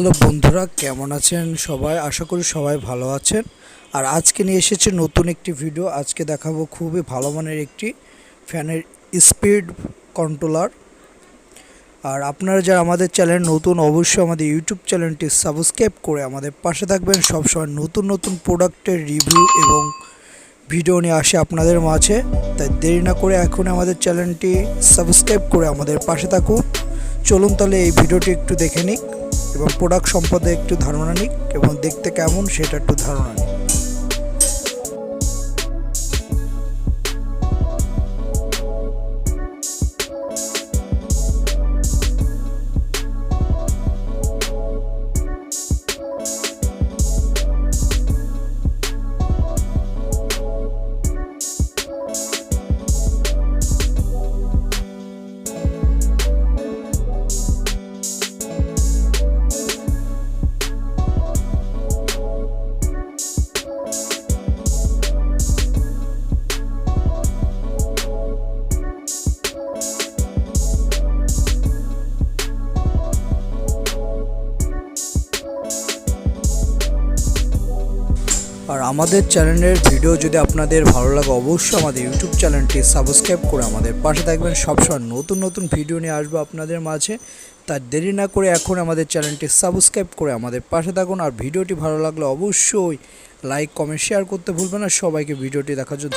Hello বন্ধুরা, কেমন আছেন সবাই? আশা করি সবাই ভালো আছেন। আর আজকে নিয়ে এসেছে নতুন একটি ভিডিও। আজকে দেখাবো খুবই ভালো মানের একটি ফ্যানের স্পিড কন্ট্রোলার। আর আপনারা যারা আমাদের চ্যানেল নতুন, অবশ্যই আমাদের ইউটিউব চ্যানেলটি সাবস্ক্রাইব করে আমাদের পাশে থাকবেন। সবসময় নতুন নতুন প্রোডাক্টের রিভিউ এবং ভিডিও নিয়ে আসে আপনাদের মাঝে। তাই দেরি না করে এখন আমাদের চ্যানেলটি সাবস্ক্রাইব করে আমাদের পাশে থাকুন। চলুন তাহলে এই ভিডিওটি একটু দেখে নিক এবং প্রোডাক্ট সম্পর্কে একটু ধারণা নিক এবং দেখতে কেমন সেটা একটু ধারণা নিক। আর আমাদের চ্যানেলের ভিডিও যদি আপনাদের ভালো লাগে, অবশ্যই আমাদের ইউটিউব চ্যানেলটি সাবস্ক্রাইব করে আমাদের পাশে থাকবেন। সবসময় নতুন নতুন ভিডিও নিয়ে আসবো আপনাদের মাঝে। তার দেরি না করে এখন আমাদের চ্যানেলটি সাবস্ক্রাইব করে আমাদের পাশে থাকুন। আর ভিডিওটি ভালো লাগলে অবশ্যই লাইক, কমেন্ট, শেয়ার করতে ভুলবেন না। সবাইকে ভিডিওটি দেখার জন্য